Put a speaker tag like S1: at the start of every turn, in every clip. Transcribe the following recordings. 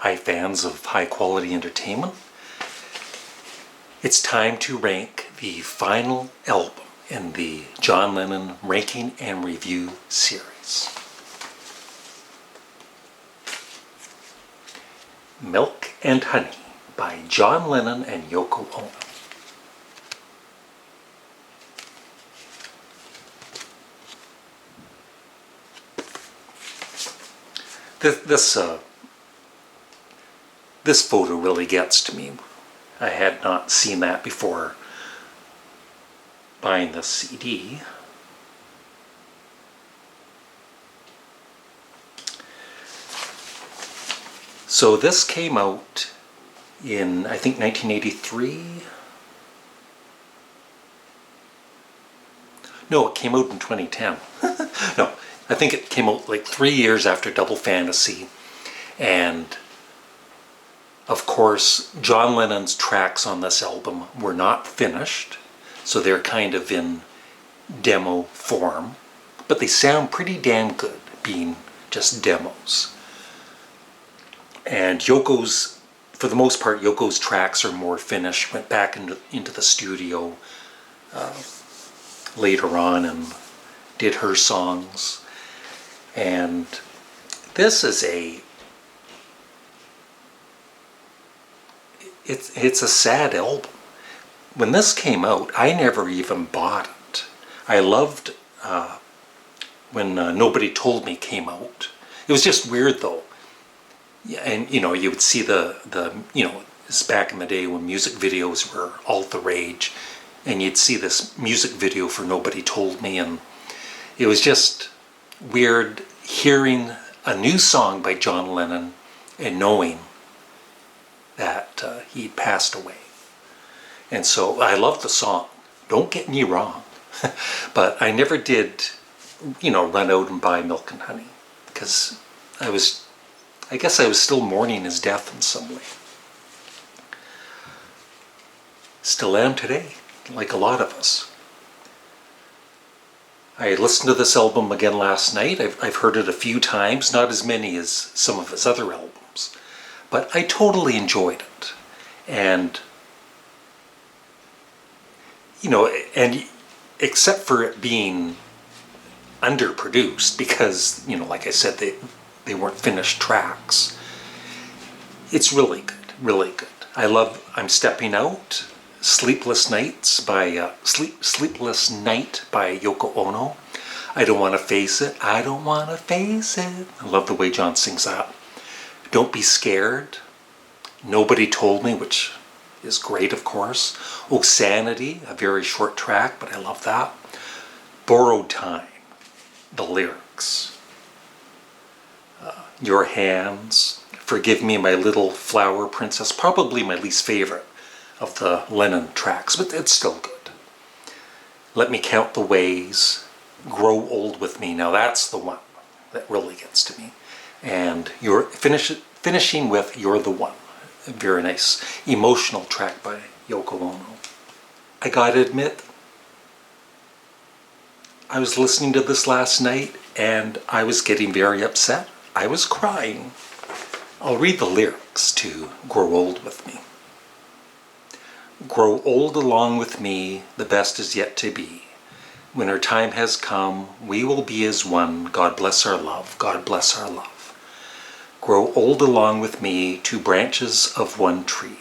S1: Hi fans of high quality entertainment. It's time to rank the final album in the John Lennon Ranking and Review series. Milk and Honey by John Lennon and Yoko Ono. This photo really gets to me. I had not seen that before buying this CD. So this came out in, I think, 1983. No, it came out in 2010. No, I think it came out like 3 years after Double Fantasy. And of course, John Lennon's tracks on this album were not finished, so they're kind of in demo form, but they sound pretty damn good, being just demos. And Yoko's, for the most part, Yoko's tracks are more finished, went back into the studio later on and did her songs. And this is it's a sad album. When this came out, I never even bought it. I loved when Nobody Told Me came out. It was just weird though. Yeah, and you would see the it's back in the day when music videos were all the rage, and you'd see this music video for Nobody Told Me, and it was just weird hearing a new song by John Lennon and knowing that he'd passed away. And so I love the song, don't get me wrong, but I never did, run out and buy Milk and Honey, because I guess I was still mourning his death in some way. Still am today, like a lot of us. I listened to this album again last night. I've heard it a few times, not as many as some of his other albums. But I totally enjoyed it. And, and except for it being underproduced, because, like I said, they weren't finished tracks, it's really good, really good. I love I'm Stepping Out, Sleepless Night by Yoko Ono. I Don't Want to Face It, I Don't Want to Face It. I love the way John sings that. Don't Be Scared, Nobody Told Me, which is great, of course. Oh, Sanity, a very short track, but I love that. Borrowed Time, the lyrics. Your Hands, Forgive Me, My Little Flower Princess, probably my least favorite of the Lennon tracks, but it's still good. Let Me Count the Ways, Grow Old With Me, now that's the one that really gets to me. And you're finishing with You're the One. A very nice emotional track by Yoko Ono. I gotta admit, I was listening to this last night and I was getting very upset. I was crying. I'll read the lyrics to Grow Old With Me. Grow old along with me, the best is yet to be. When our time has come, we will be as one. God bless our love, God bless our love. Grow old along with me, two branches of one tree.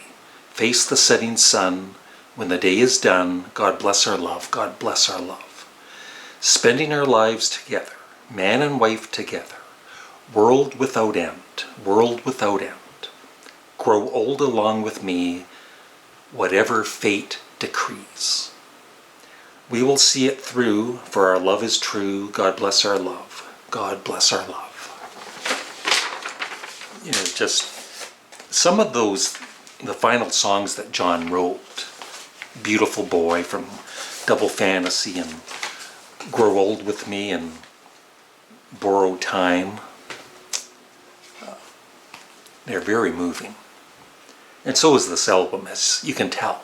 S1: Face the setting sun, when the day is done. God bless our love, God bless our love. Spending our lives together, man and wife together. World without end, world without end. Grow old along with me, whatever fate decrees. We will see it through, for our love is true. God bless our love, God bless our love. Just some of those, the final songs that John wrote, Beautiful Boy from Double Fantasy and Grow Old With Me and Borrowed Time, they're very moving. And so is this album, as you can tell.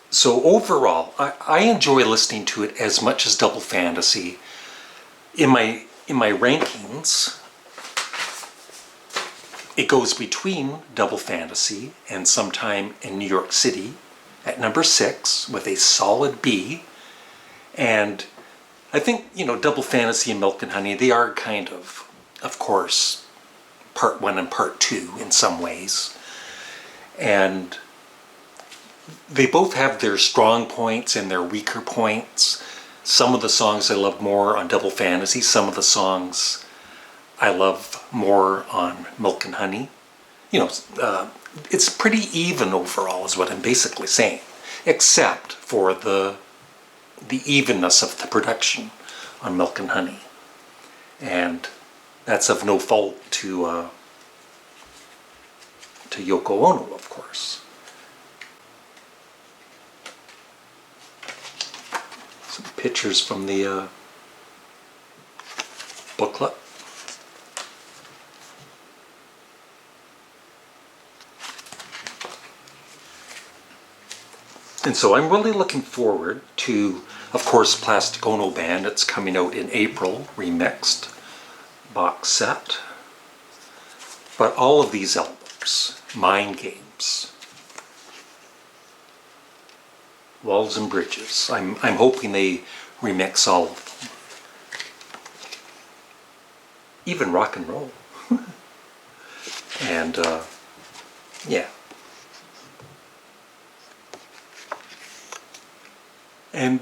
S1: So overall, I enjoy listening to it as much as Double Fantasy. In in my rankings, it goes between Double Fantasy and Sometime in New York City at number 6 with a solid B. And I think, Double Fantasy and Milk and Honey, they are kind of course, part 1 and part 2 in some ways. And they both have their strong points and their weaker points. Some of the songs I love more on Double Fantasy, some of the songs I love more on Milk and Honey. It's pretty even overall is what I'm basically saying, except for the evenness of the production on Milk and Honey. And that's of no fault to Yoko Ono, of course. Some pictures from the booklet. And so I'm really looking forward to, of course, Plastic Ono Band. It's coming out in April, remixed box set. But all of these albums, Mind Games, Walls and Bridges, I'm hoping they remix all of them. Even rock and roll. And, yeah. And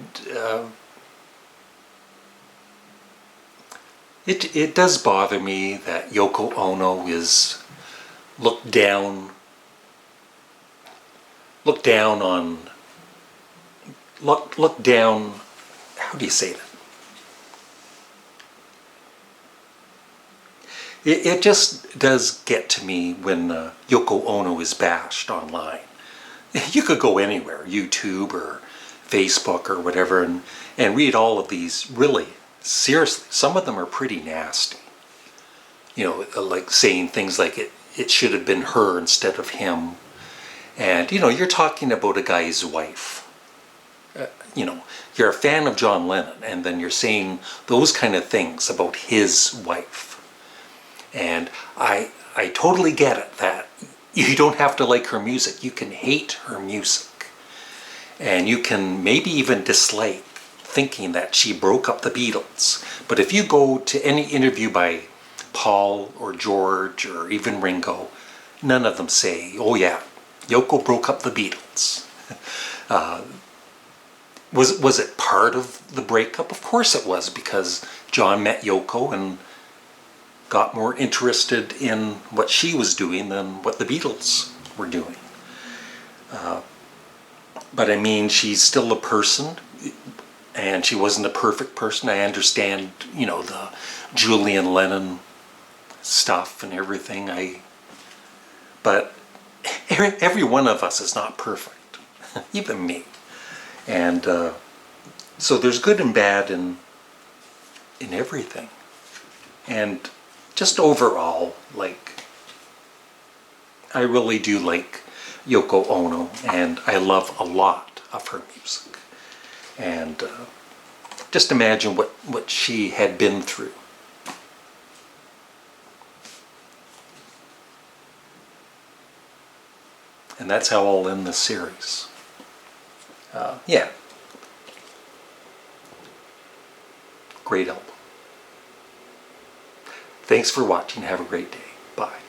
S1: it does bother me that Yoko Ono is looked down on, how do you say that? It just does get to me when Yoko Ono is bashed online. You could go anywhere, YouTube or Facebook or whatever, and read all of these. Really, seriously, some of them are pretty nasty. Like saying things like it should have been her instead of him. And, you're talking about a guy's wife. You're a fan of John Lennon, and then you're saying those kind of things about his wife. And I totally get it, that you don't have to like her music. You can hate her music. And you can maybe even dislike thinking that she broke up the Beatles. But if you go to any interview by Paul or George or even Ringo, none of them say, oh yeah, Yoko broke up the Beatles. Was it part of the breakup? Of course it was, because John met Yoko and got more interested in what she was doing than what the Beatles were doing. But I mean, she's still a person, and she wasn't a perfect person. I understand, the Julian Lennon stuff and everything. But every one of us is not perfect, even me. And so there's good and bad in everything. And just overall, I really do like Yoko Ono, and I love a lot of her music. And just imagine what she had been through. And that's how I'll end this series. Yeah. Great album. Thanks for watching. Have a great day. Bye.